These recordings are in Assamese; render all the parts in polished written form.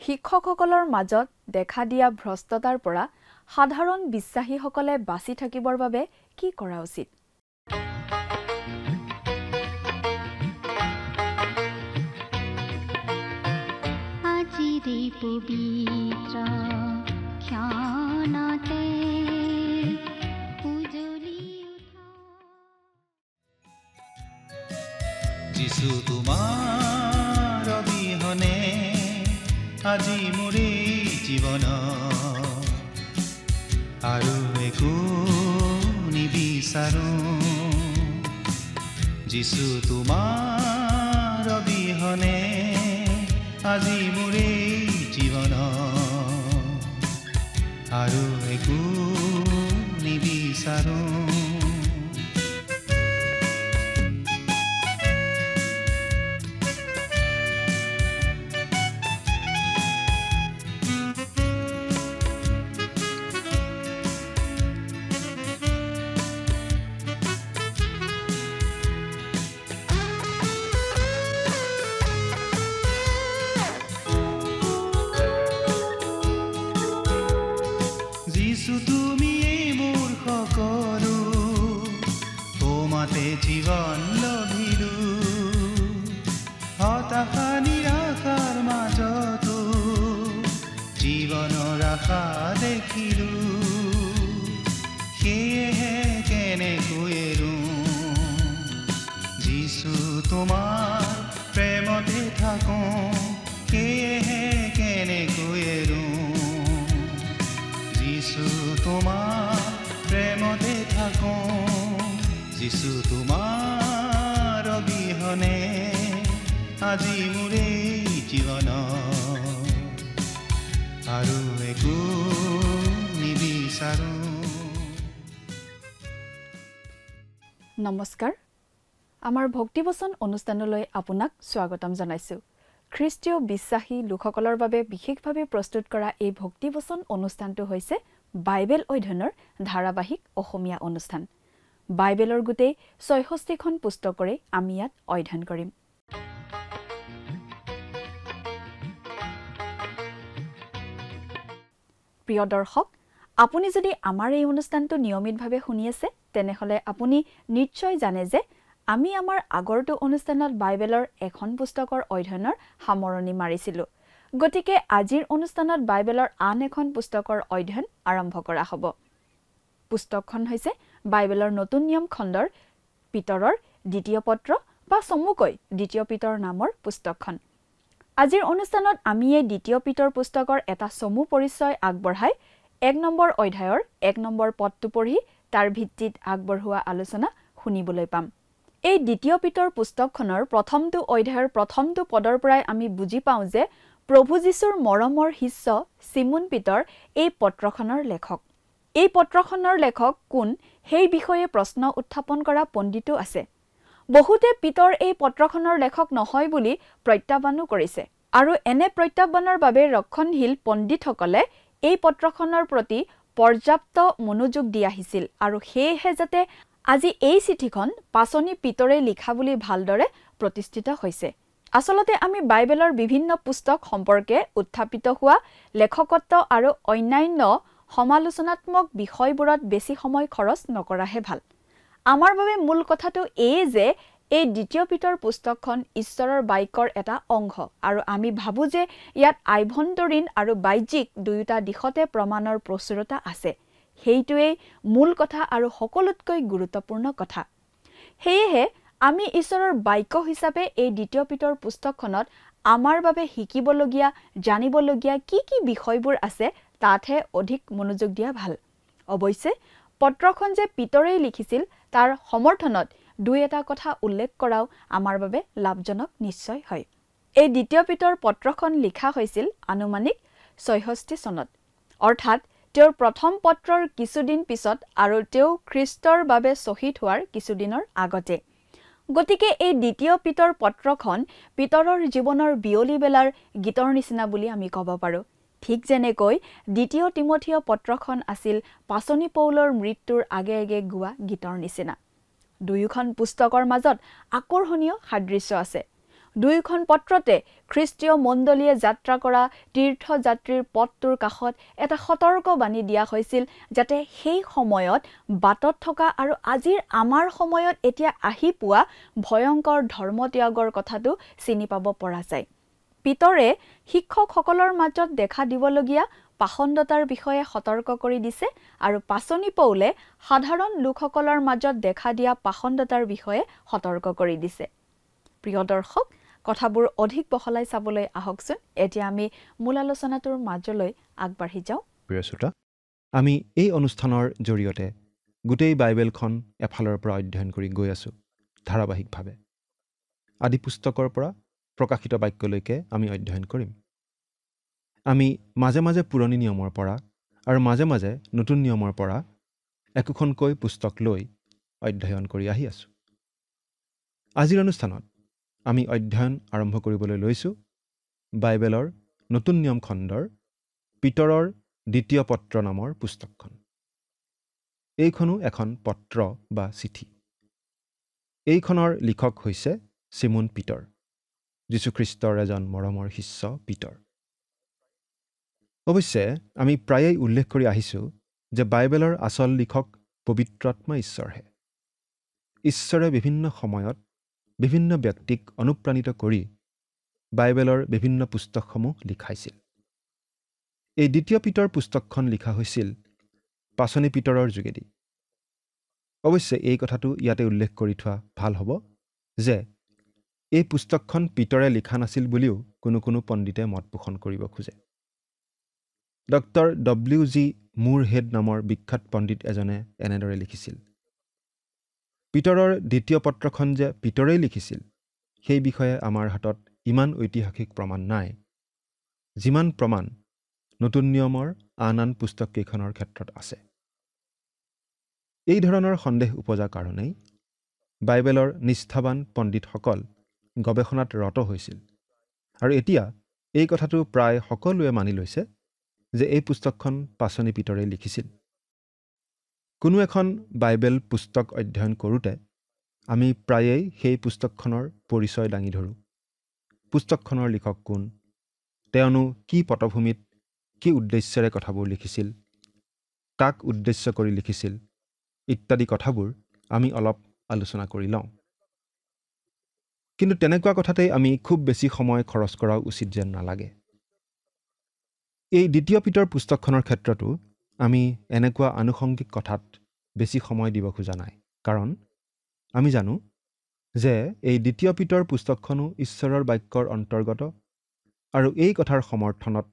শিক্ষকসকলৰ মাজত দেখা দিয়া ভ্ৰষ্টতাৰ পৰা সাধাৰণ বিশ্বাসীসকলে বাছি থাকিবৰ বাবে কি কৰা উচিত? যিছু তোমাৰ অবিহনে আজি মোৰ জীৱন আৰু একো নিবিচাৰো। যিছু তোমাৰ অবিহনে আজি মোৰ জীৱন আৰু একো নিবিচাৰো। যিছু তুমি মোৰ সকলো, তোমাতে জীৱন লভিলো। হতাশা নিৰাশাৰ মাজতো জীৱনৰ আশা দেখিলো। সেয়েহে কেনেকৈ এৰো, যিছু তোমাৰ প্ৰেমতে থাকো। সেয়েহে কেনেকৈ এৰো, যিছু তোমাৰ প্ৰেমতে থাকো। যিছু তোমাৰ অবিহনে আজি মোৰ জীৱন আৰু একো নিবিচাৰো। নমস্কাৰ, আমাৰ ভক্তিবচন অনুষ্ঠানলৈ আপোনাক স্বাগতম জনাইছো। খ্ৰীষ্টীয় বিশ্বাসী লোকসকলৰ বাবে বিশেষভাৱে প্ৰস্তুত কৰা এই ভক্তিবচন অনুষ্ঠানটো হৈছে বাইবেল অধ্যয়নৰ ধাৰাবাহিক অসমীয়া অনুষ্ঠান। বাইবেলৰ গোটেই ৬৬খন পুস্তকৰে আমি ইয়াত অধ্যয়ন কৰিম। প্ৰিয় দৰ্শক, আপুনি যদি আমাৰ এই অনুষ্ঠানটো নিয়মিতভাৱে শুনি আছে, তেনেহ'লে আপুনি নিশ্চয় জানে যে আমি আমাৰ আগৰটো অনুষ্ঠানত বাইবেলৰ এখন পুস্তকৰ অধ্যয়নৰ সামৰণি মাৰিছিলোঁ। গতিকে আজিৰ অনুষ্ঠানত বাইবেলৰ আন এখন পুস্তকৰ অধ্যয়ন আৰম্ভ কৰা হ'ব। পুস্তকখন হৈছে বাইবেলৰ নতুন নিয়ম খণ্ডৰ পিতৰৰ দ্বিতীয় পত্ৰ বা চমুকৈ দ্বিতীয় পিতৰ নামৰ পুস্তকখন। আজিৰ অনুষ্ঠানত আমি এই দ্বিতীয় পিতৰ পুস্তকৰ এটা চমু পৰিচয় আগবঢ়াই ১ নম্বৰ অধ্যায়ৰ ১ নম্বৰ পদটো পঢ়ি তাৰ ভিত্তিত আগবঢ়োৱা আলোচনা শুনিবলৈ পাম। এই দ্বিতীয় পিতৰ পুস্তকখনৰ প্ৰথমটো অধ্যায়ৰ প্ৰথমটো পদৰ পৰাই আমি বুজি পাওঁ যে প্ৰভু যীশুৰ মৰমৰ শিষ্য চিমোন পিতৰ এই পত্ৰখনৰ লেখক। এই পত্ৰখনৰ লেখক কোন সেই বিষয়ে প্ৰশ্ন উত্থাপন কৰা পণ্ডিতো আছে। বহুতে পিতৰ এই পত্ৰখনৰ লেখক নহয় বুলি প্ৰত্যাহ্বানো কৰিছে, আৰু এনে প্ৰত্যাহ্বানৰ বাবে ৰক্ষণশীল পণ্ডিতসকলে এই পত্ৰখনৰ প্ৰতি পৰ্যাপ্ত মনোযোগ দি আহিছিল, আৰু সেয়েহে যাতে আজি এই চিঠিখন পাচনি পিতৰে লিখা বুলি ভালদৰে প্ৰতিষ্ঠিত হৈছে। আচলতে আমি বাইবেলৰ বিভিন্ন পুস্তক সম্পৰ্কে উত্থাপিত হোৱা লেখকত্ব আৰু অন্যান্য সমালোচনাত্মক বিষয়বোৰত বেছি সময় খৰচ নকৰাহে ভাল। আমাৰ বাবে মূল কথাটো এই যে এই দ্বিতীয় পিতৰ পুস্তকখন ঈশ্বৰৰ বাক্যৰ এটা অংশ, আৰু আমি ভাবোঁ যে ইয়াত আভ্যন্তৰীণ আৰু বাহ্যিক দুয়োটা দিশতে প্ৰমাণৰ প্ৰচুৰতা আছে। সেইটোৱেই মূল কথা আৰু সকলোতকৈ গুৰুত্বপূৰ্ণ কথা। সেয়েহে আমি ঈশ্বৰৰ বাক্য হিচাপে এই দ্বিতীয় পিতৰ পুস্তকখনত আমাৰ বাবে শিকিবলগীয়া, জানিবলগীয়া কি কি বিষয়বোৰ আছে তাতহে অধিক মনোযোগ দিয়া ভাল। অৱশ্যে পত্ৰখন যে পিতৰেই লিখিছিল তাৰ সমৰ্থনত দুই এটা কথা উল্লেখ কৰাও আমাৰ বাবে লাভজনক নিশ্চয় হয়। এই দ্বিতীয় পিতৰ পত্ৰখন লিখা হৈছিল আনুমানিক ৬৬ চনত, অৰ্থাৎ তেওঁৰ প্ৰথম পত্ৰৰ কিছুদিন পিছত আৰু তেওঁ খ্ৰীষ্টৰ বাবে শ্বহীদ হোৱাৰ কিছুদিনৰ আগতে। গতিকে এই দ্বিতীয় পিতৰ পত্ৰখন পিতৰৰ জীৱনৰ বিয়লি বেলাৰ গীতৰ নিচিনা বুলি আমি ক'ব পাৰোঁ। ঠিক যেনেকৈ দ্বিতীয় তিমথিয় পত্ৰখন আছিল পাচনি পৌলৰ মৃত্যুৰ আগে আগে গোৱা গীতৰ নিচিনা। দুয়োখন পুস্তকৰ মাজত আকৰ্ষণীয় সাদৃশ্য আছে। দুয়োখন পত্ৰতে খ্ৰীষ্টীয় মণ্ডলীয়ে যাত্ৰা কৰা তীৰ্থযাত্ৰীৰ পথটোৰ কাষত এটা সতৰ্কবাণী দিয়া হৈছিল যাতে সেই সময়ত বাটত থকা আৰু আজিৰ আমাৰ সময়ত এতিয়া আহি পোৱা ভয়ংকৰ ধৰ্মত্যাগৰ কথাটো চিনি পাব পৰা যায়। পিতৰে শিক্ষকসকলৰ মাজত দেখা দিবলগীয়া পাখণ্ডতাৰ বিষয়ে সতৰ্ক কৰি দিছে আৰু পাচনি পৌলে সাধাৰণ লোকসকলৰ মাজত দেখা দিয়া পাখণ্ডতাৰ বিষয়ে সতৰ্ক কৰি দিছে। প্ৰিয় দৰ্শক, কথাবোৰ অধিক বহলাই চাবলৈ আহকচোন এতিয়া আমি মূল আলোচনাটোৰ মাজলৈ আগবাঢ়ি যাওঁ। প্ৰিয় শ্ৰোতা, আমি এই অনুষ্ঠানৰ জৰিয়তে গোটেই বাইবেলখন এফালৰ পৰা অধ্যয়ন কৰি গৈ আছোঁ ধাৰাবাহিকভাৱে। আদি পুস্তকৰ পৰা প্ৰকাশিত বাক্যলৈকে আমি অধ্যয়ন কৰিম। আমি মাজে মাজে পুৰণি নিয়মৰ পৰা আৰু মাজে মাজে নতুন নিয়মৰ পৰা একোখনকৈ পুস্তক লৈ অধ্যয়ন কৰি আহি আছোঁ। আজিৰ অনুষ্ঠানত আমি অধ্যয়ন আৰম্ভ কৰিবলৈ লৈছোঁ বাইবেলৰ নতুন নিয়ম খণ্ডৰ পিতৰৰ দ্বিতীয় পত্ৰ নামৰ পুস্তকখন। এইখনো এখন পত্ৰ বা চিঠি। এইখনৰ লিখক হৈছে চিমোন পিতৰ, যীশুখ্ৰীষ্টৰ এজন মৰমৰ শিষ্য পিতৰ। অৱশ্যে আমি প্ৰায়েই উল্লেখ কৰি আহিছোঁ যে বাইবেলৰ আচল লিখক পবিত্ৰাত্মা ঈশ্বৰহে। ঈশ্বৰে বিভিন্ন সময়ত বিভিন্ন ব্যক্তিক অনুপ্ৰাণিত কৰি বাইবেলৰ বিভিন্ন পুস্তকসমূহ লিখাইছিল। এই দ্বিতীয় পিতৰ পুস্তকখন লিখা হৈছিল পাচনি পিতৰৰ যোগেদি। অৱশ্যে এই কথাটো ইয়াতে উল্লেখ কৰি থোৱা ভাল হ'ব যে এই পুস্তকখন পিতৰে লিখা নাছিল বুলিও কোনো কোনো পণ্ডিতে মত পোষণ কৰিব খোজে। Doctor W.G. মুৰহেড নামৰ বিখ্যাত পণ্ডিত এজনে এনেদৰে লিখিছিল, পিতৰৰ দ্বিতীয় পত্ৰখন যে পিতৰেই লিখিছিল সেই বিষয়ে আমাৰ হাতত ইমান ঐতিহাসিক প্ৰমাণ নাই, যিমান প্ৰমাণ নতুন নিয়মৰ আন আন পুস্তককেইখনৰ ক্ষেত্ৰত আছে। এই ধৰণৰ সন্দেহ উপজা কাৰণেই বাইবেলৰ নিষ্ঠাবান পণ্ডিতসকল গৱেষণাত ৰত হৈছিল আৰু এতিয়া এই কথাটো প্ৰায় সকলোৱে মানি লৈছে যে এই পুস্তকখন পাচনি পিতৰে লিখিছিল। কোনো এখন বাইবেল পুস্তক অধ্যয়ন কৰোঁতে আমি প্ৰায়েই সেই পুস্তকখনৰ পৰিচয় দাঙি ধৰোঁ। পুস্তকখনৰ লিখক কোন, তেওঁনো কি পটভূমিত কি উদ্দেশ্যেৰে কথাবোৰ লিখিছিল, কাক উদ্দেশ্য কৰি লিখিছিল ইত্যাদি কথাবোৰ আমি অলপ আলোচনা কৰি লওঁ। কিন্তু তেনেকুৱা কথাতেই আমি খুব বেছি সময় খৰচ কৰাও উচিত যেন নালাগে। এই দ্বিতীয় পিতৰ পুস্তকখনৰ ক্ষেত্ৰতো আমি এনেকুৱা আনুষংগিক কথাত বেছি সময় দিব খোজা নাই, কাৰণ আমি জানো যে এই দ্বিতীয় পিতৰ পুস্তকখনো ঈশ্বৰৰ বাক্যৰ অন্তৰ্গত আৰু এই কথাৰ সমৰ্থনত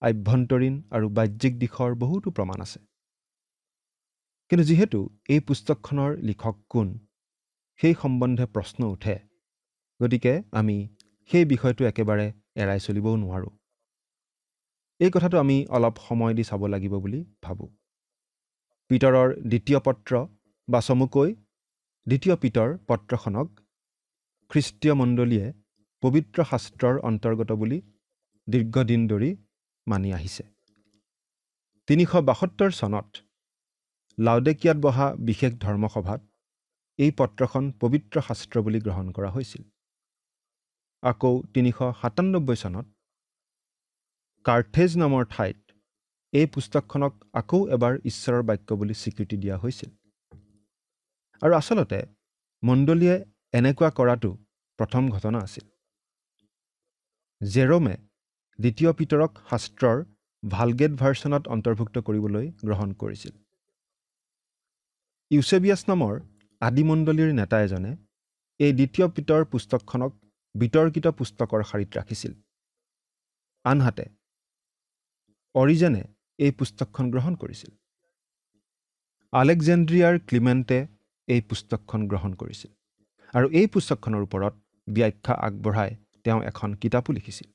আভ্যন্তৰীণ আৰু বাহ্যিক দিশৰ বহুতো প্ৰমাণ আছে। কিন্তু যিহেতু এই পুস্তকখনৰ লিখক কোন সেই সম্বন্ধে প্ৰশ্ন উঠে, গতিকে আমি সেই বিষয়টো একেবাৰে এৰাই চলিবও নোৱাৰোঁ। এই কথাটো আমি অলপ সময় দি চাব লাগিব বুলি ভাবোঁ। পিতৰৰ দ্বিতীয় পত্ৰ বা চমুকৈ দ্বিতীয় পিতৰ পত্ৰখনক খ্ৰীষ্টীয় মণ্ডলীয়ে পবিত্ৰ শাস্ত্ৰৰ অন্তৰ্গত বুলি দীৰ্ঘদিন ধৰি মানি আহিছে। 372 চনত লাউডেকিয়াত বহা বিশেষ ধৰ্মসভাত এই পত্ৰখন পবিত্ৰ শাস্ত্ৰ বুলি গ্ৰহণ কৰা হৈছিল। আকৌ 397 চনত কাৰ্থেজ নামৰ ঠাইত এই পুস্তকখনক আকৌ এবাৰ ঈশ্বৰৰ বাক্য বুলি স্বীকৃতি দিয়া হৈছিল। আৰু আচলতে মণ্ডলীয়ে এনেকুৱা কৰাটো প্ৰথম ঘটনা আছিল। জেৰমে দ্বিতীয় পিতৰক শাস্ত্ৰৰ ভালগেট ভাৰ্চনত অন্তৰ্ভুক্ত কৰিবলৈ গ্ৰহণ কৰিছিল। ইউছেবিয়াছ নামৰ আদিমণ্ডলীৰ নেতা এজনে এই দ্বিতীয় পিতৰ পুস্তকখনক বিতৰ্কিত পুস্তকৰ শাৰীত ৰাখিছিল। আনহাতে অৰিজেনে এই পুস্তকখন গ্ৰহণ কৰিছিল। আলেকজেণ্ড্ৰিয়াৰ ক্লিমেণ্টে এই পুস্তকখন গ্ৰহণ কৰিছিল আৰু এই পুস্তকখনৰ ওপৰত ব্যাখ্যা আগবঢ়াই তেওঁ এখন কিতাপো লিখিছিল।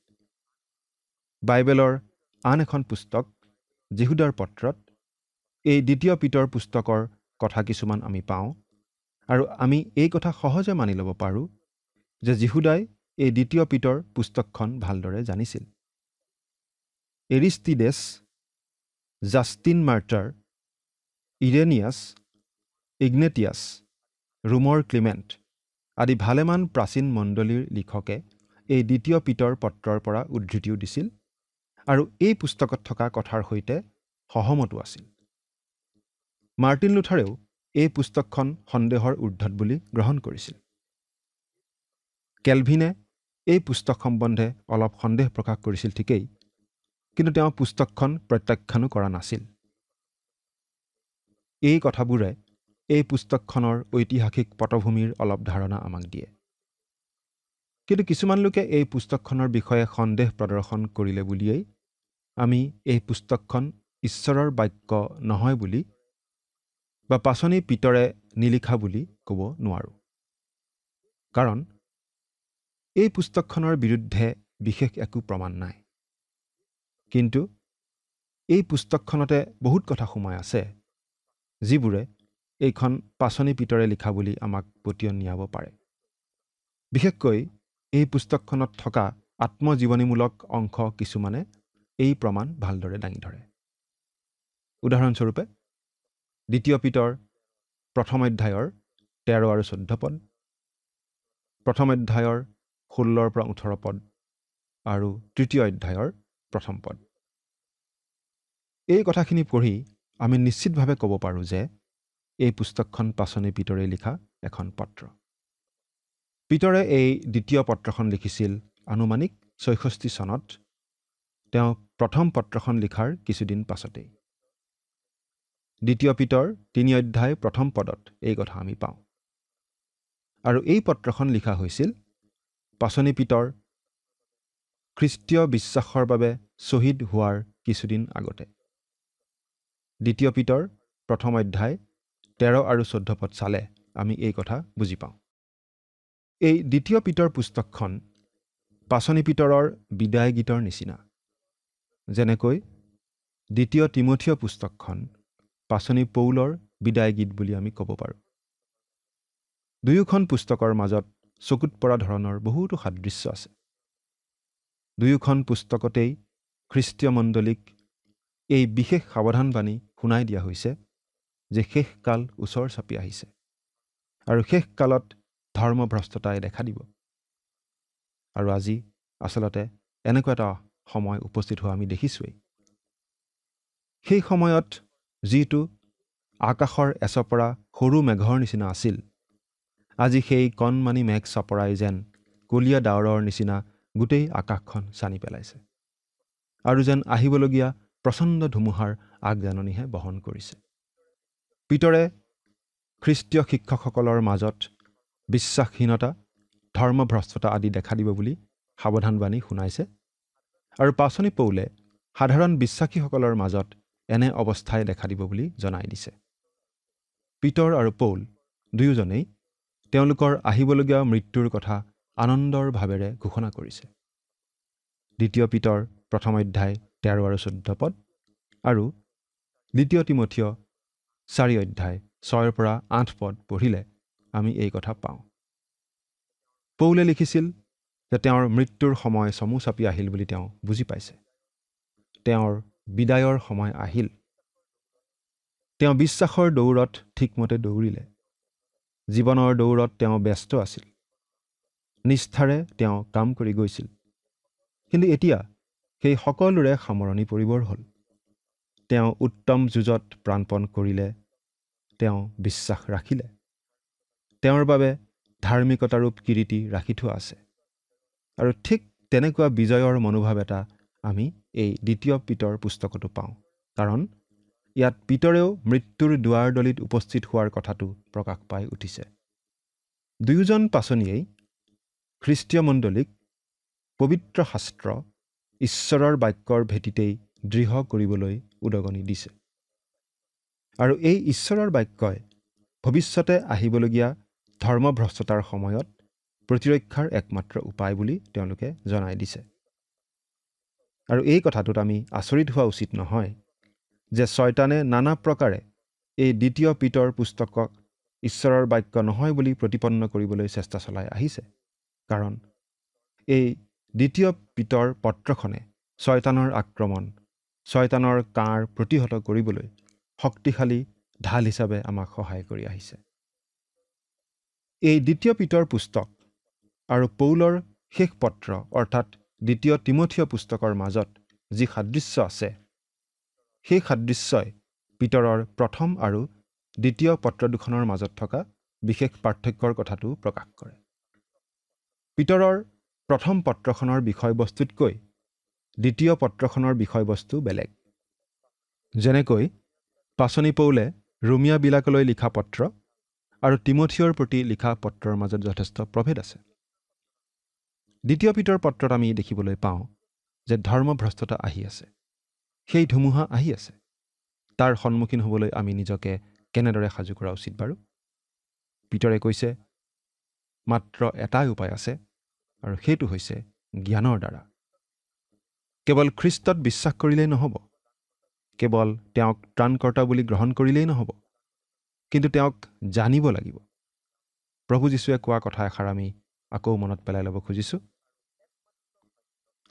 বাইবেলৰ আন এখন পুস্তক যিহুদাৰ পত্ৰত এই দ্বিতীয় পিতৰ পুস্তকৰ কথা কিছুমান আমি পাওঁ আৰু আমি এই কথা সহজে মানি ল'ব পাৰোঁ যে যিহুদাই এই দ্বিতীয় পিতৰ পুস্তকখন ভালদৰে জানিছিল। এৰিষ্টিডেছ, জাষ্টিন মাৰ্টাৰ, ইৰেনিয়াছ, ইগনেটিয়াছ, ৰোমৰ ক্লিমেণ্ট আদি ভালেমান প্ৰাচীন মণ্ডলীৰ লিখকে এই দ্বিতীয় পিতৰ পত্ৰৰ পৰা উদ্ধৃতিও দিছিল আৰু এই পুস্তকত থকা কথাৰ সৈতে সহমতো আছিল। মাৰ্টিন লুথাৰেও এই পুস্তকখন সন্দেহৰ ঊৰ্ধত বুলি গ্ৰহণ কৰিছিল। কেলভিনে এই পুস্তক সম্বন্ধে অলপ সন্দেহ প্ৰকাশ কৰিছিল ঠিকেই, কিন্তু তেওঁ পুস্তকখন প্ৰত্যাখ্যানো কৰা নাছিল। এই কথাবোৰে এই পুস্তকখনৰ ঐতিহাসিক পটভূমিৰ অলপ ধাৰণা আমাক দিয়ে। কিন্তু কিছুমান লোকে এই পুস্তকখনৰ বিষয়ে সন্দেহ প্ৰদৰ্শন কৰিলে বুলিয়েই আমি এই পুস্তকখন ঈশ্বৰৰ বাক্য নহয় বুলি বা পাচনি পিতৰে নিলিখা বুলি ক'ব নোৱাৰোঁ। কাৰণ এই পুস্তকখনৰ বিৰুদ্ধে বিশেষ একো প্ৰমাণ নাই। কিন্তু এই পুস্তকখনতে বহুত কথা সোমাই আছে যিবোৰে এইখন পাচনি পিতৰে লিখা বুলি আমাক পতিয়ন নিয়াব পাৰে। বিশেষকৈ এই পুস্তকখনত থকা আত্মজীৱনীমূলক অংশ কিছুমানে এই প্ৰমাণ ভালদৰে দাঙি ধৰে। উদাহৰণস্বৰূপে দ্বিতীয় পিতৰ প্ৰথম অধ্যায়ৰ 13 আৰু 14 পদ, প্ৰথম অধ্যায়ৰ 16 পৰা 18 পদ আৰু তৃতীয় অধ্যায়ৰ প্ৰথম পদ। এই কথাখিনি পঢ়ি আমি নিশ্চিতভাৱে ক'ব পাৰোঁ যে এই পুস্তকখন পাচনি পিতৰে লিখা এখন পত্ৰ। পিতৰে এই দ্বিতীয় পত্ৰখন লিখিছিল আনুমানিক 66 চনত। তেওঁ প্ৰথম পত্ৰখন লিখাৰ কিছুদিন পাছতেই। দ্বিতীয় পিতৰ 3 অধ্যায় প্ৰথম পদত এই কথা আমি পাওঁ। আৰু এই পত্ৰখন লিখা হৈছিল পাচনি পিতৰ খ্ৰীষ্টীয় বিশ্বাসৰ বাবে শ্বহীদ হোৱাৰ কিছুদিন আগতে। দ্বিতীয় পিতৰ প্ৰথম অধ্যায় 13 আৰু 14 পদ চালে আমি এই কথা বুজি পাওঁ। এই দ্বিতীয় পিতৰ পুস্তকখন পাচনি পিতৰৰ বিদায় গীতৰ নিচিনা। যেনেকৈ দ্বিতীয় তিমথিয় পুস্তকখন পাচনি পৌলৰ বিদায় গীত বুলি আমি ক'ব পাৰোঁ। দুয়োখন পুস্তকৰ মাজত চকুত পৰা ধৰণৰ বহুতো সাদৃশ্য আছে। দুয়োখন পুস্তকতেই খ্ৰীষ্টীয় মণ্ডলীক এই বিশেষ সাৱধানবাণী শুনাই দিয়া হৈছে যে শেষকাল ওচৰ চাপি আহিছে আৰু শেষকালত ধৰ্মভ্ৰষ্টতাই দেখা দিব। আৰু আজি আচলতে এনেকুৱা এটা সময় উপস্থিত হোৱা আমি দেখিছোৱেই। সেই সময়ত যিটো আকাশৰ এচপৰা সৰু মেঘৰ নিচিনা আছিল, আজি সেই কণমানি মেঘ চপৰাই যেন কলীয়া ডাৱৰৰ নিচিনা গোটেই আকাশখন ছানি পেলাইছে আৰু যেন আহিবলগীয়া প্ৰচণ্ড ধুমুহাৰ আগজাননীহে বহন কৰিছে। পিতৰে খ্ৰীষ্টীয় শিক্ষকসকলৰ মাজত বিশ্বাসহীনতা, ধৰ্মভ্ৰষ্টতা আদি দেখা দিব বুলি সাৱধানবাণী শুনাইছে আৰু পাচনি পৌলে সাধাৰণ বিশ্বাসীসকলৰ মাজত এনে অৱস্থাই দেখা দিব বুলি জনাই দিছে। পিতৰ আৰু পৌল দুয়োজনেই তেওঁলোকৰ আহিবলগীয়া মৃত্যুৰ কথা আনন্দৰ ভাৱেৰে ঘোষণা কৰিছে। দ্বিতীয় পিতৰ প্ৰথম অধ্যায় 13 আৰু 14 পদ আৰু দ্বিতীয় তিমথিয় 4 অধ্যায় 6 পৰা 8 পদ পঢ়িলে আমি এই কথা পাওঁ। পৌলে লিখিছিল যে তেওঁৰ মৃত্যুৰ সময় চমু চাপি আহিল বুলি তেওঁ বুজি পাইছে। তেওঁৰ বিদায়ৰ সময় আহিল। তেওঁ বিশ্বাসৰ দৌৰত ঠিকমতে দৌৰিলে। জীৱনৰ দৌৰত তেওঁ ব্যস্ত আছিল। নিষ্ঠাৰে তেওঁ কাম কৰি গৈছিল। কিন্তু এতিয়া সেই সকলোৰে সামৰণি পৰিবৰ হ'ল। তেওঁ উত্তম যুঁজত প্ৰাণপণ কৰিলে। তেওঁ বিশ্বাস ৰাখিলে। তেওঁৰ বাবে ধাৰ্মিকতাৰূপ কিৰীটি ৰাখি থোৱা আছে। আৰু ঠিক তেনেকুৱা বিজয়ৰ মনোভাৱ এটা আমি এই দ্বিতীয় পিতৰ পুস্তকতো পাওঁ। কাৰণ ইয়াত পিতৰেও মৃত্যুৰ দুৱাৰদলিত উপস্থিত হোৱাৰ কথাটো প্ৰকাশ পাই উঠিছে। দুয়োজন পাচনিয়েই খ্ৰীষ্টীয় মণ্ডলীক পবিত্ৰ শাস্ত্ৰ ঈশ্বৰৰ বাক্যৰ ভেটিতেই দৃঢ় কৰিবলৈ উদগনি দিছে। আৰু এই ঈশ্বৰৰ বাক্যই ভৱিষ্যতে আহিবলগীয়া ধৰ্মভ্ৰষ্টতাৰ সময়ত প্ৰতিৰক্ষাৰ একমাত্ৰ উপায় বুলি তেওঁলোকে জনাই দিছে। আৰু এই কথাটোত আমি আচৰিত হোৱা উচিত নহয় যে শয়তানে নানা প্ৰকাৰে এই দ্বিতীয় পিতৰ পুস্তকক ঈশ্বৰৰ বাক্য নহয় বুলি প্ৰতিপন্ন কৰিবলৈ চেষ্টা চলাই আহিছে। কাৰণ এই দ্বিতীয় পিতৰ পত্ৰখনে শয়তানৰ আক্ৰমণ, শয়তানৰ কাঁড় প্ৰতিহত কৰিবলৈ শক্তিশালী ঢাল হিচাপে আমাক সহায় কৰি আহিছে। এই দ্বিতীয় পিতৰ পুস্তক আৰু পৌলৰ শেষ পত্ৰ অৰ্থাৎ দ্বিতীয় তিমথিয় পুস্তকৰ মাজত যি সাদৃশ্য আছে, সেই সাদৃশ্যই পিতৰৰ প্ৰথম আৰু দ্বিতীয় পত্ৰ দুখনৰ মাজত থকা বিশেষ পাৰ্থক্যৰ কথাটো প্ৰকাশ কৰে। পিতৰৰ প্ৰথম পত্ৰখনৰ বিষয়বস্তুতকৈ দ্বিতীয় পত্ৰখনৰ বিষয়বস্তু বেলেগ। যেনেকৈ পাচনি পৌলে ৰোমিয়াবিলাকলৈ লিখা পত্ৰ আৰু তিমথিয়ৰ প্ৰতি লিখা পত্ৰৰ মাজত যথেষ্ট প্ৰভেদ আছে। দ্বিতীয় পিতৰ পত্ৰত আমি দেখিবলৈ পাওঁ যে ধৰ্মভ্ৰষ্টতা আহি আছে, সেই ধুমুহা আহি আছে। তাৰ সন্মুখীন হ'বলৈ আমি নিজকে কেনেদৰে সাজু কৰা উচিত বাৰু? পিতৰে কৈছে মাত্ৰ এটাই উপায় আছে, আৰু সেইটো হৈছে জ্ঞানৰ দ্বাৰা। কেৱল খ্ৰীষ্টত বিশ্বাস কৰিলেই নহ'ব, কেৱল তেওঁক ত্ৰাণকৰ্তা বুলি গ্ৰহণ কৰিলেই নহ'ব, কিন্তু তেওঁক জানিব লাগিব। প্ৰভু যীশুৱে কোৱা কথা এষাৰ আমি আকৌ মনত পেলাই ল'ব খুজিছোঁ।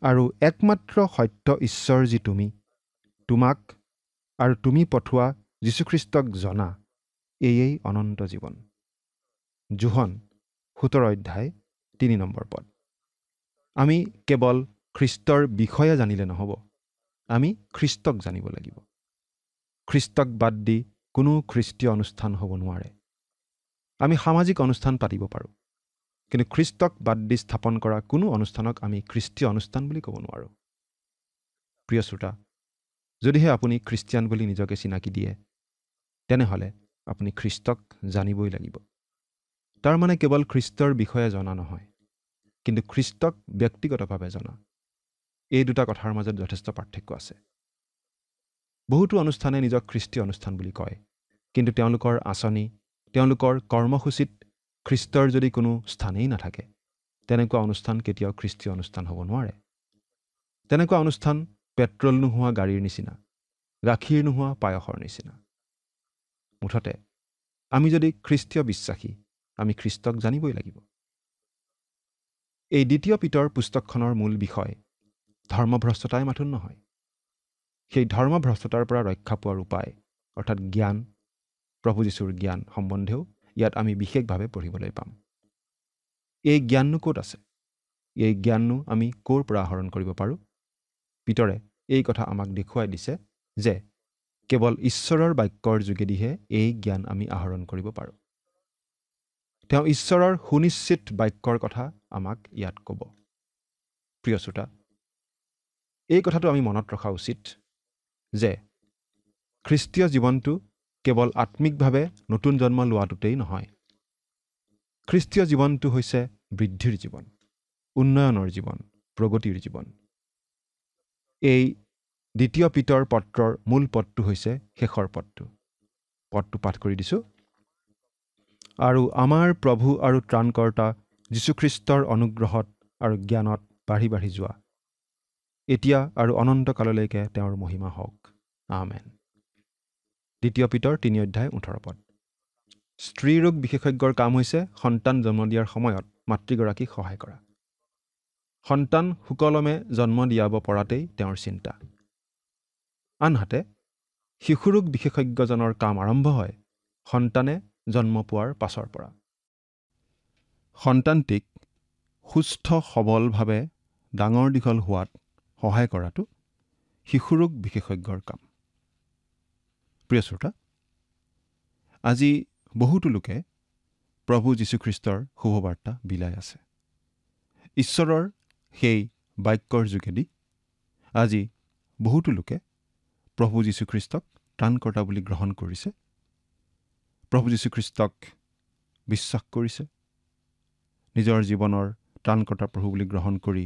আৰু একমাত্ৰ সত্য ঈশ্বৰ যি তুমি, তোমাক আৰু তুমি পঠোৱা যীশুখ্ৰীষ্টক জনা, এয়েই অনন্ত জীৱন। যোহন 17 অধ্যায় 3 নম্বৰ পদ। আমি কেৱল খ্ৰীষ্টৰ বিষয়ে জানিলে নহ'ব, আমি খ্ৰীষ্টক জানিব লাগিব। খ্ৰীষ্টক বাদ দি কোনো খ্ৰীষ্টীয় অনুষ্ঠান হ'ব নোৱাৰে। আমি সামাজিক অনুষ্ঠান পাতিব পাৰোঁ, কিন্তু খ্ৰীষ্টক বাদ দি স্থাপন কৰা কোনো অনুষ্ঠানক আমি খ্ৰীষ্টীয় অনুষ্ঠান বুলি ক'ব নোৱাৰোঁ। প্ৰিয় শ্ৰোতা, যদিহে আপুনি খ্ৰীষ্টিয়ান বুলি নিজকে চিনাকি দিয়ে, তেনেহ'লে আপুনি খ্ৰীষ্টক জানিবই লাগিব। তাৰ মানে কেৱল খ্ৰীষ্টৰ বিষয়ে জনা নহয়, কিন্তু খ্ৰীষ্টক ব্যক্তিগতভাৱে জনা। এই দুটা কথাৰ মাজত যথেষ্ট পাৰ্থক্য আছে। বহুতো অনুষ্ঠানে নিজক খ্ৰীষ্টীয় অনুষ্ঠান বুলি কয়, কিন্তু তেওঁলোকৰ আঁচনি, তেওঁলোকৰ কৰ্মসূচীত খ্ৰীষ্টৰ যদি কোনো স্থানেই নাথাকে, তেনেকুৱা অনুষ্ঠান কেতিয়াও খ্ৰীষ্টীয় অনুষ্ঠান হ'ব নোৱাৰে। তেনেকুৱা অনুষ্ঠান পেট্ৰল নোহোৱা গাড়ীৰ নিচিনা, গাখীৰ নোহোৱা পায়সৰ নিচিনা। মুঠতে আমি যদি খ্ৰীষ্টীয় বিশ্বাসী, আমি খ্ৰীষ্টক জানিবই লাগিব। এই দ্বিতীয় পিতৰ পুস্তকখনৰ মূল বিষয় ধৰ্মভ্ৰষ্টতাই মাথোন নহয়। সেই ধৰ্মভ্ৰষ্টতাৰ পৰা ৰক্ষা পোৱাৰ উপায় অৰ্থাৎ জ্ঞান, প্ৰভু যীশুৰ জ্ঞান সম্বন্ধেও ইয়াত আমি বিশেষভাৱে পঢ়িবলৈ পাম। এই জ্ঞাননো ক'ত আছে? এই জ্ঞাননো আমি ক'ৰ পৰা আহৰণ কৰিব পাৰোঁ? পিতৰে এই কথা আমাক দেখুৱাই দিছে যে কেৱল ঈশ্বৰৰ বাক্যৰ যোগেদিহে এই জ্ঞান আমি আহৰণ কৰিব পাৰোঁ। তেওঁ ঈশ্বৰৰ সুনিশ্চিত বাক্যৰ কথা আমাক ইয়াত ক'ব। প্ৰিয় শ্ৰোতা, এই কথাটো আমি মনত ৰখা উচিত যে খ্ৰীষ্টীয় জীৱনটো কেৱল আত্মিকভাৱে নতুন জন্ম লোৱাটোতেই নহয়। খ্ৰীষ্টীয় জীৱনটো হৈছে বৃদ্ধিৰ জীৱন, উন্নয়নৰ জীৱন, প্ৰগতিৰ জীৱন। এই দ্বিতীয় পিতৰ পত্ৰৰ মূল পদটো হৈছে শেষৰ পদটো। পদটো পাঠ কৰি দিছোঁ। আৰু আমাৰ প্ৰভু আৰু ত্ৰাণকৰ্তা যীশুখ্ৰীষ্টৰ অনুগ্ৰহত আৰু জ্ঞানত বাঢ়ি বাঢ়ি যোৱা, এতিয়া আৰু অনন্তকাললৈকে তেওঁৰ মহিমা হওক। আমেন। দ্বিতীয় পিতৰ 3 অধ্যায় 18 পদ। স্ত্ৰী ৰোগ বিশেষজ্ঞৰ কাম হৈছে সন্তান জন্ম দিয়াৰ সময়ত মাতৃগৰাকীক সহায় কৰা। সন্তান সুকলমে জন্ম দিয়াব পৰাতেই তেওঁৰ চিন্তা। আনহাতে শিশুৰোগ বিশেষজ্ঞজনৰ কাম আৰম্ভ হয় সন্তানে জন্ম পোৱাৰ পাছৰ পৰা। সন্তানটিক সুস্থ সবলভাৱে ডাঙৰ দীঘল হোৱাত সহায় কৰাটো শিশুৰোগ বিশেষজ্ঞৰ কাম। প্ৰিয় শ্ৰোতা, আজি বহুতো লোকে প্ৰভু যীশুখ্ৰীষ্টৰ শুভবাৰ্তা বিলাই আছে। ঈশ্বৰৰ সেই বাক্যৰ যোগেদি আজি বহুতো লোকে প্ৰভু যীশুখ্ৰীষ্টক ত্ৰাণকৰ্তা বুলি গ্ৰহণ কৰিছে, প্ৰভু যীশুখ্ৰীষ্টক বিশ্বাস কৰিছে, নিজৰ জীৱনৰ ত্ৰাণকৰ্তা প্ৰভু বুলি গ্ৰহণ কৰি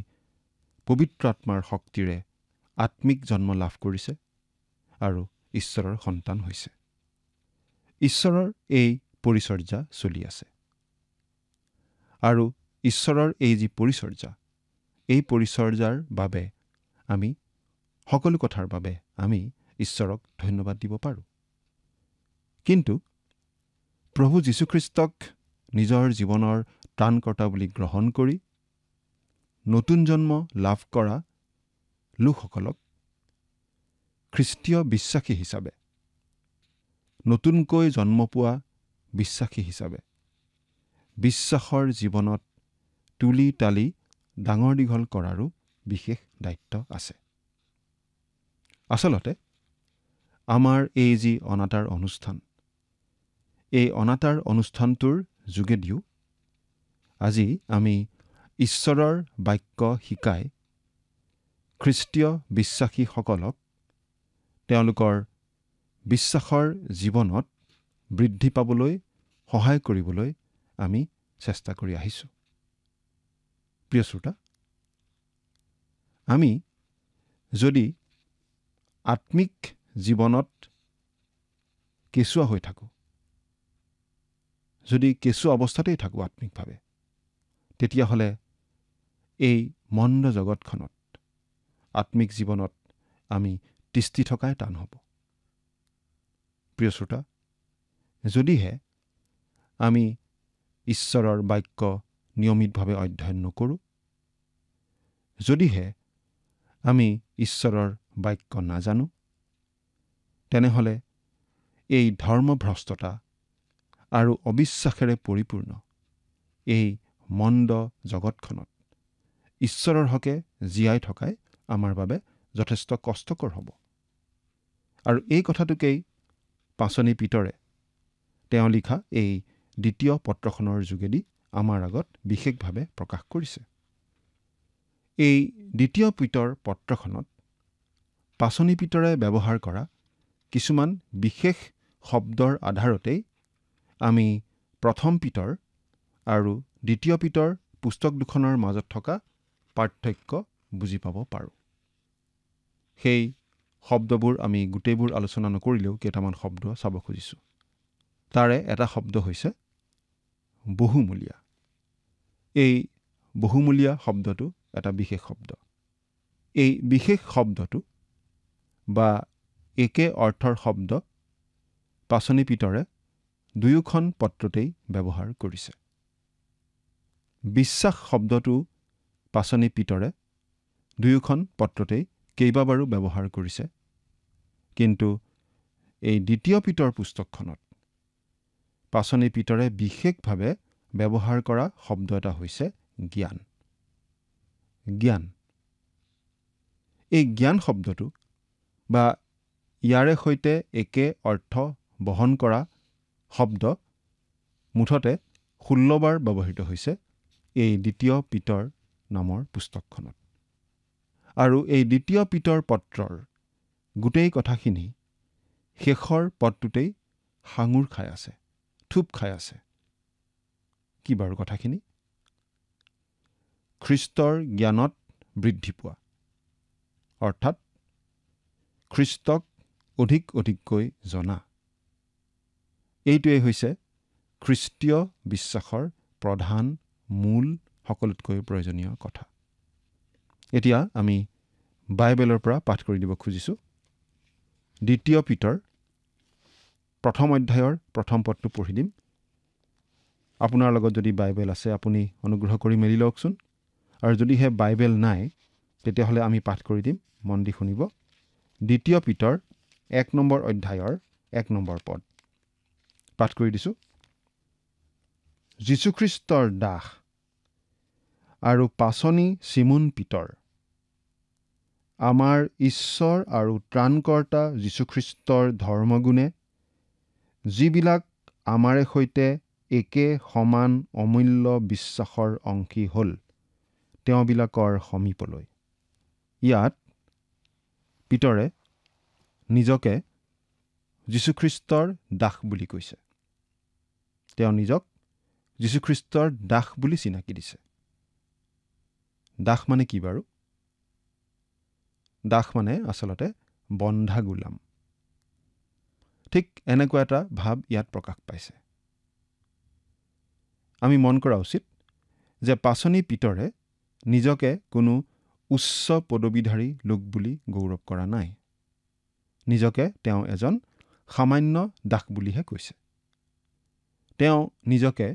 পবিত্ৰ আত্মাৰ শক্তিৰে আত্মিক জন্ম লাভ কৰিছে আৰু ঈশ্বৰৰ সন্তান হৈছে। ঈশ্বৰৰ এই পৰিচৰ্যা চলি আছে। আৰু ঈশ্বৰৰ এই যি পৰিচৰ্যা, এই পৰিচৰ্যাৰ বাবে আমি সকলো কথাৰ বাবে আমি ঈশ্বৰক ধন্যবাদ দিব পাৰোঁ। কিন্তু প্ৰভু যীশুখ্ৰীষ্টক নিজৰ জীৱনৰ ত্ৰাণকৰ্তা বুলি গ্ৰহণ কৰি নতুন জন্ম লাভ কৰা লোকসকলক খ্ৰীষ্টীয় বিশ্বাসী হিচাপে, নতুনকৈ জন্ম পোৱা বিশ্বাসী হিচাপে বিশ্বাসৰ জীৱনত তুলি তালি ডাঙৰ দীঘল কৰাৰো বিশেষ দায়িত্ব আছে। আচলতে আমাৰ এই যি অনাতাঁৰ অনুষ্ঠান, এই অনাতাঁৰ অনুষ্ঠানটোৰ যোগেদিও আজি আমি ঈশ্বৰৰ বাক্য শিকাই খ্ৰীষ্টীয় বিশ্বাসীসকলক তেওঁলোকৰ বিশ্বাসৰ জীৱনত বৃদ্ধি পাবলৈ সহায় কৰিবলৈ আমি চেষ্টা কৰি আহিছোঁ। প্ৰিয় শ্ৰোতা, আমি যদি আত্মিক জীৱনত কেঁচুৱা হৈ থাকোঁ, যদি কেঁচুৱা অৱস্থাতেই থাকোঁ আত্মিকভাৱে, তেতিয়াহ'লে এই মন্দ জগতখনত আত্মিক জীৱনত আমি তিষ্ঠি থকাই টান হ'ব। প্ৰিয় শ্ৰোতা, যদিহে আমি ঈশ্বৰৰ বাক্য নিয়মিতভাৱে অধ্যয়ন নকৰোঁ, যদিহে আমি ঈশ্বৰৰ বাক্য নাজানো, তেনেহ'লে এই ধৰ্মভ্ৰষ্টতা আৰু অবিশ্বাসেৰে পৰিপূৰ্ণ এই মন্দ জগতখনত ঈশ্বৰৰ হকে জীয়াই থকাই আমাৰ বাবে যথেষ্ট কষ্টকৰ হ'ব। আৰু এই কথাটোকেই পাচনি পিতৰে তেওঁ লিখা এই দ্বিতীয় পত্ৰখনৰ যোগেদি আমাৰ আগত বিশেষভাৱে প্ৰকাশ কৰিছে। এই দ্বিতীয় পিতৰ পত্ৰখনত পাচনি পিতৰে ব্যৱহাৰ কৰা কিছুমান বিশেষ শব্দৰ আধাৰতেই আমি প্ৰথম পিতৰ আৰু দ্বিতীয় পিতৰ পুস্তক দুখনৰ মাজত থকা পাৰ্থক্য বুজি পাব পাৰোঁ। সেই শব্দবোৰ আমি গোটেইবোৰ আলোচনা নকৰিলেও কেইটামান শব্দ চাব খুজিছোঁ। তাৰে এটা শব্দ হৈছে বহুমূলীয়া। এই বহুমূলীয়া শব্দটো এটা বিশেষ শব্দ। এই বিশেষ শব্দটো বা একে অৰ্থৰ শব্দ পাচনি পিতৰে দুয়োখন পত্ৰতেই ব্যৱহাৰ কৰিছে। বিশ্বাস শব্দটো পাচনি পিতৰে দুয়োখন পত্ৰতেই কেইবাবাৰো ব্যৱহাৰ কৰিছে, কিন্তু এই দ্বিতীয় পিতৰ পুস্তকখনত পাচনি পিতৰে বিশেষভাৱে ব্যৱহাৰ কৰা শব্দ এটা হৈছে জ্ঞান। জ্ঞান, এই জ্ঞান শব্দটো বা ইয়াৰে সৈতে একে অৰ্থ বহন কৰা শব্দ মুঠতে 16 বাৰ ব্যৱহৃত হৈছে এই দ্বিতীয় পিতৰ নামৰ পুস্তকখনত। আৰু এই দ্বিতীয় পিতৰ পত্ৰৰ গোটেই কথাখিনি শেষৰ পদটোতেই সাঙুৰ খাই আছে, থুপ খাই আছে। কি বাৰু কথাখিনি? খ্ৰীষ্টৰ জ্ঞানত বৃদ্ধি পোৱা, অৰ্থাৎ খ্ৰীষ্টক অধিক অধিককৈ জনা। এইটোৱেই হৈছে খ্ৰীষ্টীয় বিশ্বাসৰ প্ৰধান মূল সকলোতকৈ প্ৰয়োজনীয় কথা। এতিয়া আমি বাইবেলৰ পৰা পাঠ কৰি দিব খুজিছোঁ। দ্বিতীয় পিতৰ প্ৰথম অধ্যায়ৰ প্ৰথম পদটো পঢ়ি দিম। আপোনাৰ লগত যদি বাইবেল আছে আপুনি অনুগ্ৰহ কৰি মেলি লওকচোন, আৰু যদিহে বাইবেল নাই তেতিয়াহ'লে আমি পাঠ কৰি দিম, মন দি শুনিব। দ্বিতীয় পিতৰ 1 নম্বৰ অধ্যায়ৰ 1 নম্বৰ পদ পাঠ কৰি দিছোঁ। যীশুখ্ৰীষ্টৰ দাস আৰু পাচনি চিমোন পিতৰ, আমাৰ ঈশ্বৰ আৰু ত্ৰাণকৰ্তা যীশুখ্ৰীষ্টৰ ধৰ্মগুণে যিবিলাক আমাৰে সৈতে একে সমান অমূল্য বিশ্বাসৰ অংশী হ'ল, তেওঁবিলাকৰ সমীপলৈ। ইয়াত পিতৰে নিজকে যীশুখ্ৰীষ্টৰ দাস বুলি কৈছে। তেওঁ নিজক যীশুখ্ৰীষ্টৰ দাস বুলি চিনাকি দিছে। দাস মানে কি বাৰু? দাস মানে আচলতে বন্ধা গোলাম। ঠিক এনেকুৱা এটা ভাৱ ইয়াত প্ৰকাশ পাইছে। আমি মন কৰা উচিত যে পাচনি পিতৰে নিজকে কোনো উচ্চ পদবীধাৰী লোক বুলি গৌৰৱ কৰা নাই। নিজকে তেওঁ এজন সামান্য দাস বুলিহে কৈছে। তেওঁ নিজকে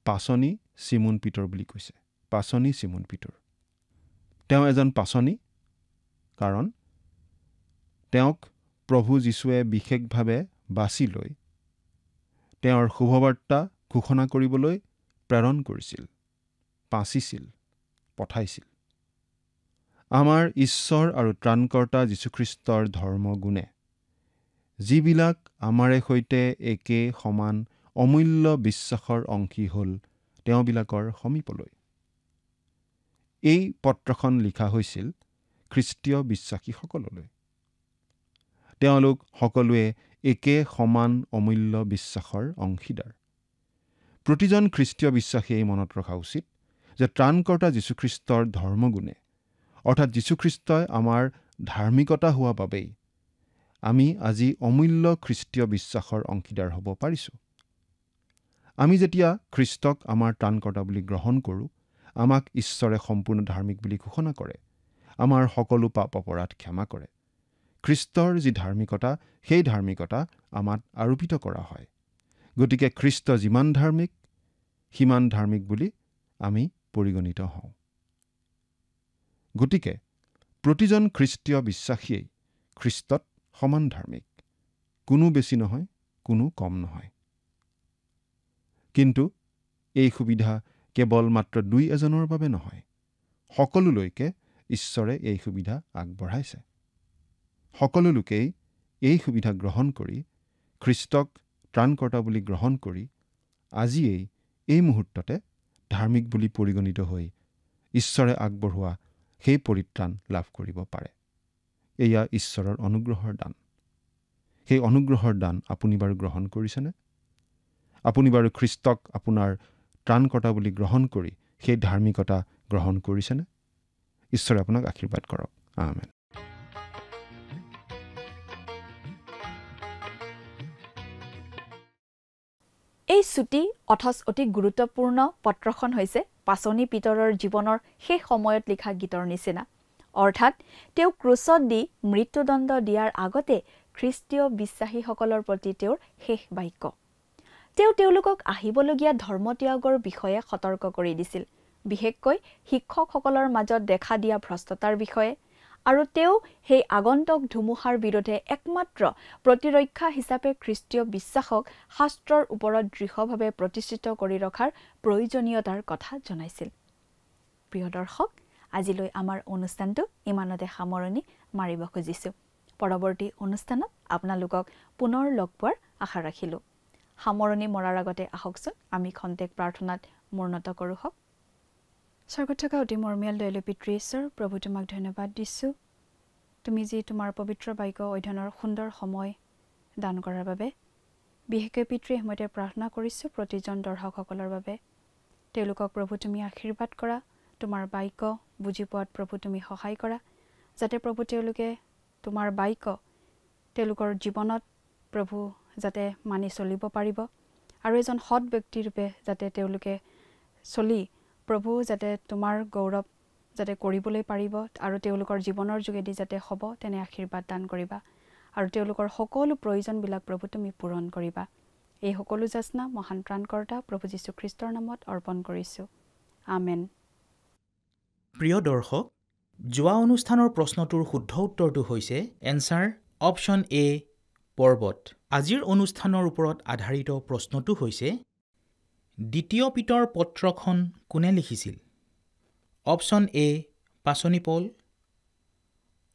পাচনি চিমোন পিতৰ বুলি কৈছে। পাচনি চিমোন পিতৰ, তেওঁ এজন পাচনি, কাৰণ তেওঁক প্ৰভু যীশুৱে বিশেষভাৱে বাছি লৈ তেওঁৰ শুভবাৰ্তা ঘোষণা কৰিবলৈ প্ৰেৰণ কৰিছিল, পাঁচিছিল, পঠাইছিল। আমাৰ ঈশ্বৰ আৰু ত্ৰাণকৰ্তা যীশুখ্ৰীষ্টৰ ধৰ্মগুণে যিবিলাক আমাৰে সৈতে একে সমান অমূল্য বিশ্বাসৰ অংশী হ'ল তেওঁবিলাকৰ সমীপলৈ। এই পত্ৰখন লিখা হৈছিল খ্ৰীষ্টীয় বিশ্বাসীসকললৈ। তেওঁলোক সকলোৱে একে সমান অমূল্য বিশ্বাসৰ অংশীদাৰ। প্ৰতিজন খ্ৰীষ্টীয় বিশ্বাসীয়ে মনত ৰখা উচিত যে ত্ৰাণকৰ্তা যীশুখ্ৰীষ্টৰ ধৰ্মগুণে অৰ্থাৎ যীশুখ্ৰীষ্টই আমাৰ ধাৰ্মিকতা হোৱা বাবেই আমি আজি অমূল্য খ্ৰীষ্টীয় বিশ্বাসৰ অংশীদাৰ হ'ব পাৰিছোঁ। আমি যেতিয়া খ্ৰীষ্টক আমাৰ ত্ৰাণকৰ্তা বুলি গ্ৰহণ কৰোঁ, আমাক ঈশ্বৰে সম্পূৰ্ণ ধাৰ্মিক বুলি ঘোষণা কৰে, আমাৰ সকলো পাপ অপৰাধ ক্ষমা কৰে। খ্ৰীষ্টৰ যি ধাৰ্মিকতা, সেই ধাৰ্মিকতা আমাক আৰোপিত কৰা হয়। গতিকে খ্ৰীষ্ট যিমান ধাৰ্মিক, সিমান ধাৰ্মিক বুলি আমি পৰিগণিত হওঁ। গতিকে প্ৰতিজন খ্ৰীষ্টীয় বিশ্বাসীয়ে খ্ৰীষ্টত সমান ধাৰ্মিক, কোনো বেছি নহয়, কোনো কম নহয়। কিন্তু এই সুবিধা কেৱল মাত্ৰ 2-এজনৰ বাবে নহয়, সকলোলৈকে ঈশ্বৰে এই সুবিধা আগবঢ়াইছে। সকলো লোকেই এই সুবিধা গ্ৰহণ কৰি খ্ৰীষ্টক ত্ৰাণকৰ্তা বুলি গ্ৰহণ কৰি আজিয়েই এই মুহূৰ্ততে ধাৰ্মিক বুলি পৰিগণিত হৈ ঈশ্বৰে আগবঢ়োৱা সেই পৰিত্ৰাণ লাভ কৰিব পাৰে। এয়া ঈশ্বৰৰ অনুগ্ৰহৰ দান। সেই অনুগ্ৰহৰ দান আপুনি বাৰু গ্ৰহণ কৰিছেনে? আপুনি বাৰু খ্ৰীষ্টক আপোনাৰ ত্ৰাণকৰ্তা বুলি গ্ৰহণ কৰি সেই ধাৰ্মিকতা গ্ৰহণ কৰিছেনে? ঈশ্বৰে আপোনাক আশীৰ্বাদ কৰক। আমেন। এই চুটি অথচ অতি গুৰুত্বপূৰ্ণ পত্ৰখন হৈছে পাচনি পিতৰৰ জীৱনৰ শেষ সময়ত লিখা গীতৰ নিচিনা। অৰ্থাৎ তেওঁ ক্ৰুচত দি মৃত্যুদণ্ড দিয়াৰ আগতে খ্ৰীষ্টীয় বিশ্বাসীসকলৰ প্ৰতি তেওঁৰ শেষ বাক্য। তেওঁ তেওঁলোকক আহিবলগীয়া ধৰ্মত্যাগৰ বিষয়ে সতৰ্ক কৰি দিছিল, বিশেষকৈ শিক্ষকসকলৰ মাজত দেখা দিয়া ভ্ৰষ্টতাৰ বিষয়ে, আৰু তেওঁ সেই আগন্তুক ধুমুহাৰ বিৰুদ্ধে একমাত্ৰ প্ৰতিৰক্ষা হিচাপে খ্ৰীষ্টীয় বিশ্বাসক শাস্ত্ৰৰ ওপৰত দৃঢ়ভাৱে প্ৰতিষ্ঠিত কৰি ৰখাৰ প্ৰয়োজনীয়তাৰ কথা জনাইছিল। প্ৰিয় দৰ্শক, আজিলৈ আমাৰ অনুষ্ঠানটো ইমানতে সামৰণি মাৰিব খুজিছোঁ। পৰৱৰ্তী অনুষ্ঠানত আপোনালোকক পুনৰ লগ পোৱাৰ আশা ৰাখিলোঁ। সামৰণি মৰাৰ আগতে আহকচোন আমি খন্তেক প্ৰাৰ্থনাত মূৰ্ণত কৰোঁ হওক। স্বৰ্গত থকা অতি মৰমীয়াল দয়ালু পিতৃ ঈশ্বৰ, প্ৰভু তোমাক ধন্যবাদ দিছোঁ, তুমি যি তোমাৰ পবিত্ৰ বাক্য অধ্যয়নৰ সুন্দৰ সময় দান কৰাৰ বাবে। বিশেষকৈ পিতৃ সময়তে প্ৰাৰ্থনা কৰিছোঁ প্ৰতিজন দৰ্শকসকলৰ বাবে। তেওঁলোকক প্ৰভু তুমি আশীৰ্বাদ কৰা, তোমাৰ বাক্য বুজি পোৱাত প্ৰভু তুমি সহায় কৰা, যাতে প্ৰভু তেওঁলোকে তোমাৰ বাক্য তেওঁলোকৰ জীৱনত প্ৰভু যাতে মানি চলিব পাৰিব, আৰু এজন সৎ ব্যক্তিৰূপে যাতে তেওঁলোকে চলি প্ৰভু যাতে তোমাৰ গৌৰৱ যাতে কৰিবলৈ পাৰিব, আৰু তেওঁলোকৰ জীৱনৰ যোগেদি যাতে হ'ব তেনে আশীৰ্বাদ দান কৰিবা, আৰু তেওঁলোকৰ সকলো প্ৰয়োজনবিলাক প্ৰভু তুমি পূৰণ কৰিবা। এই সকলো যাচনা মহান ত্ৰাণকৰ্তা প্ৰভু যীশুখ্ৰীষ্টৰ নামত অৰ্পণ কৰিছোঁ। আমেন। প্ৰিয় দৰ্শক, যোৱা অনুষ্ঠানৰ প্ৰশ্নটোৰ শুদ্ধ উত্তৰটো হৈছে এনচাৰ অপশ্যন এ পৰ্বত। আজিৰ অনুষ্ঠানৰ ওপৰত আধাৰিত প্ৰশ্নটো হৈছে দ্বিতীয় পিতৰ পত্ৰখন কোনে লিখিছিল? অপশ্যন এ পাচনি পৌল,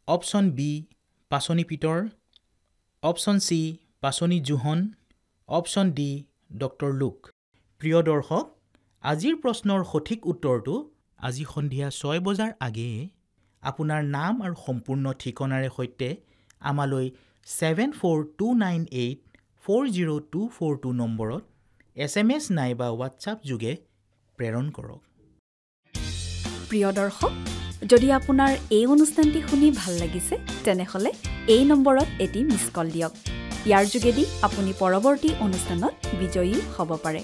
অপশ্যন বি পাচনি পিতৰ, অপশ্যন চি পাচনি John, option D doctor look. প্ৰিয় দৰ্শক, আজিৰ প্ৰশ্নৰ সঠিক উত্তৰটো আজি সন্ধিয়া 6 বজাৰ আগেয়ে আপোনাৰ নাম আৰু সম্পূৰ্ণ ঠিকনাৰে সৈতে আমালৈ 7429840242 নম্বৰত SMS নাইবা হোৱাটছআপ যোগে প্ৰেৰণ কৰক। প্ৰিয় দৰ্শক, যদি আপোনাৰ এই অনুষ্ঠানটি শুনি ভাল লাগিছে তেনেহ'লে এই নম্বৰত এটি মিছ কল দিয়ক। ইয়াৰ যোগেদি আপুনি পৰৱৰ্তী অনুষ্ঠানত বিজয়ী হ'ব পাৰে।